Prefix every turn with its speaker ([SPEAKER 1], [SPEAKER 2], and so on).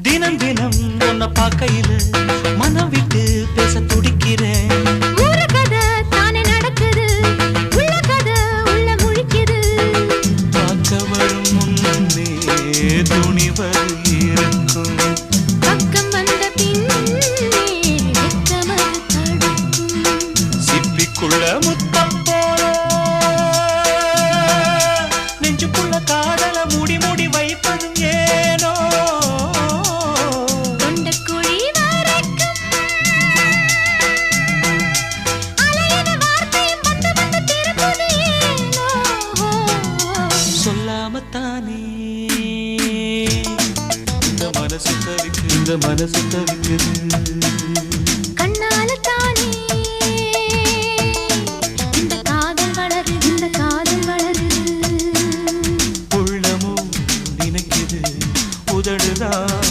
[SPEAKER 1] தினம் தினம் உன்னை பார்க்கையில மனம் விட்டு பேச துடிக்கிறேன்.
[SPEAKER 2] ஊர கதை தானே நடக்குது, உள்ள கதை உள்ள முழிக்குது.
[SPEAKER 1] பார்க்க வரும் முன்னே துணிவர் இருக்கும்,
[SPEAKER 2] பக்கம் வந்த பின்னே வெட்கமது தடுக்கும்.
[SPEAKER 1] சிப்பிக்குள்ள முத்தம் போல நெஞ்சுக்குள்ள காதல மூடி மூடி வைப்பதும் ஏனோ.
[SPEAKER 2] தொண்டக்குழி வரைக்கும் அலையின வார்த்தையும் வந்து வந்து திரும்புது ஏனோ.
[SPEAKER 1] சொல்லாமத்தானே இந்த மனசு தவிக்குது.